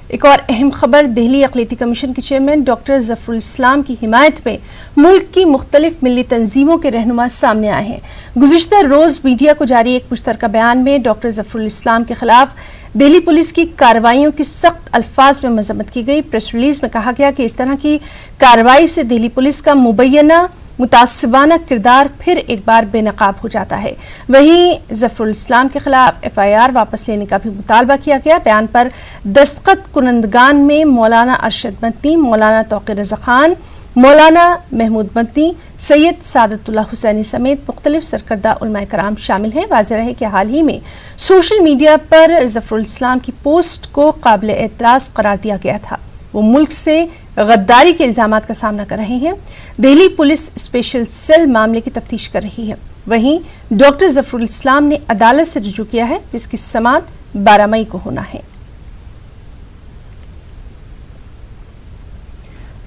ایک اور اہم خبر، دہلی اقلیتی کمیشن کے چیئرمین ڈاکٹر ظفر الاسلام کی حمایت میں ملک کی مختلف ملی تنظیموں کے رہنما سامنے آئے ہیں۔ گزشتہ روز میڈیا کو جاری ایک مشترکہ بیان میں ڈاکٹر ظفر الاسلام کے خلاف دہلی پولیس کی کارروائیوں کی سخت الفاظ میں مذمت کی گئی۔ پریس ریلیز میں کہا گیا کہ اس طرح کی کارروائی سے دہلی پولیس کا مبینہ متعصبانہ کردار پھر ایک بار بے نقاب ہو جاتا ہے۔ وہیں ظفر الاسلام کے خلاف FIR واپس لینے کا بھی مطالبہ کیا گیا۔ بیان پر دستخط کنندگان میں مولانا ارشد مدنی، مولانا توقیر رضا خان، مولانا محمود مدنی، سید سعادت اللہ حسینی سمیت مختلف سرکردہ علماء کرام شامل ہیں۔ واضح رہے کہ حال ہی میں سوشل میڈیا پر ظفر الاسلام کی پوسٹ کو قابل اعتراض قرار دیا گیا تھا۔ وہ ملک سے غداری کے الزامات کا سامنا کر رہے ہیں۔ دہلی پولیس اسپیشل سیل معاملے کی تفتیش کر رہی ہے۔ وہیں ڈاکٹر ظفر الاسلام نے عدالت سے رجوع کیا ہے، جس کی سماعت 12 مئی کو ہونا ہے۔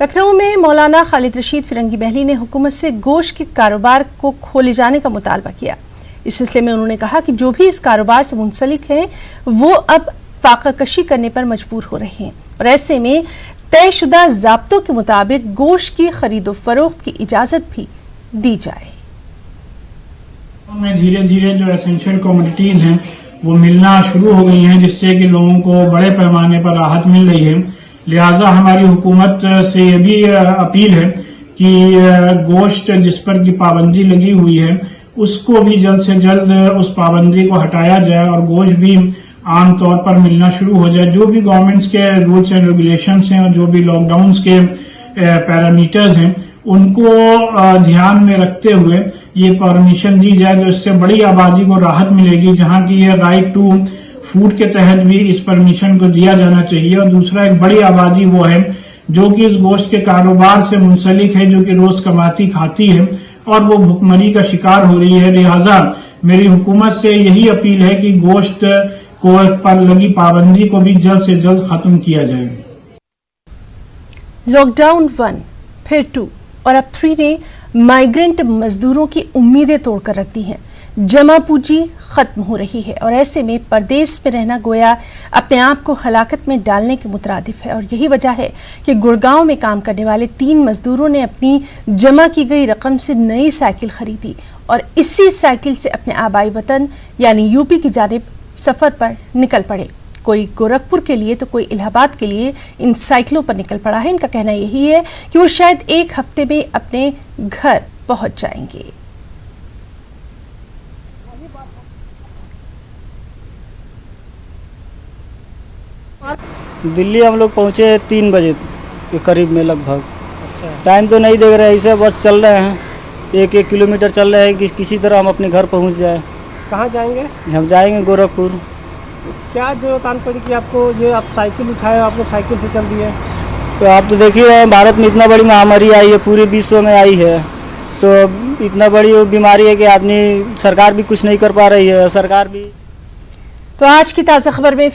لکھنؤ میں مولانا خالد رشید فرنگی محلی نے حکومت سے گوشت کے کاروبار کو کھولے جانے کا مطالبہ کیا۔ اس سلسلے میں انہوں نے کہا کہ جو بھی اس کاروبار سے منسلک ہیں وہ اب فاقہ کشی کرنے پر مجبور ہو رہے ہیں، اور ایسے میں طے شدہ ضابطوں کے مطابق گوشت کی خرید و فروخت کی اجازت بھی دی جائے۔ دھیرے دھیرے جو ایسنشل کموڈٹیز ہیں وہ ملنا شروع ہو گئی ہیں، جس سے کہ لوگوں کو بڑے پیمانے پر راحت مل رہی ہے۔ لہٰذا ہماری حکومت سے یہ بھی اپیل ہے کہ گوشت جس پر کی پابندی لگی ہوئی ہے اس کو بھی جلد سے جلد اس پابندی کو ہٹایا جائے اور گوشت بھی عام طور پر ملنا شروع ہو جائے۔ جو بھی گورنمنٹس کے رولز اینڈ ریگولیشنز ہیں اور جو بھی لاک ڈاؤنز کے پیرامیٹرز ہیں ان کو دھیان میں رکھتے ہوئے یہ پرمیشن دی جائے، تو اس سے بڑی آبادی کو راحت ملے گی، جہاں کی یہ رائٹ ٹو فوڈ کے تحت بھی اس پرمیشن کو دیا جانا چاہیے۔ اور دوسرا ایک بڑی آبادی وہ ہے جو کہ اس گوشت کے کاروبار سے منسلک ہے، جو کہ روز کماتی کھاتی ہے اور وہ بھوکمری کا شکار ہو رہی ہے۔ لہٰذا میری حکومت سے یہی اپیل ہے کہ گوشت کو پر لگی پابندی کو بھی جلد سے جلد ختم کیا جائے۔ لاک ڈاؤن 1 پھر 2 اور اب 3 نے مائیگرنٹ مزدوروں کی امیدیں توڑ کر رکھ دی ہیں۔ جمع پوجی ختم ہو رہی ہے اور ایسے میں پردیس میں رہنا گویا اپنے آپ کو ہلاکت میں ڈالنے کے مترادف ہے، اور یہی وجہ ہے کہ گڑگاؤں میں کام کرنے والے 3 مزدوروں نے اپنی جمع کی گئی رقم سے نئی سائیکل خریدی اور اسی سائیکل سے اپنے آبائی وطن یعنی UP کی جانب سفر پر نکل پڑے۔ کوئی گورکھپور کے لیے تو کوئی الہ آباد کے لیے ان سائیکلوں پر نکل پڑا ہے۔ ان کا کہنا یہی ہے کہ وہ شاید ایک ہفتے میں اپنے گھر پہنچ جائیں گے۔ دلی ہم لوگ پہنچے 3 بجے کے قریب میں لگ بھگ۔ ٹائم تو نہیں دیکھ رہے، ایسے بس چل رہے ہیں، 1 کلومیٹر چل رہے ہیں کہ کسی طرح ہم اپنے گھر پہنچ جائیں۔ کہاں جائیں گے؟ ہم جائیں گے گورکھپور۔ کیا جو تان پڑی کہ آپ کو جو آپ سائیکل اٹھائے آپ لوگ سائیکل سے چل دیے؟ تو آپ تو دیکھ ہی رہے ہیں بھارت میں اتنا بڑی مہاماری آئی ہے، پورے وشو میں آئی ہے، تو اتنا بڑی بیماری ہے کہ آدمی سرکار بھی کچھ نہیں کر پا رہی ہے۔ سرکار بھی تو آج کی تازہ خبر میں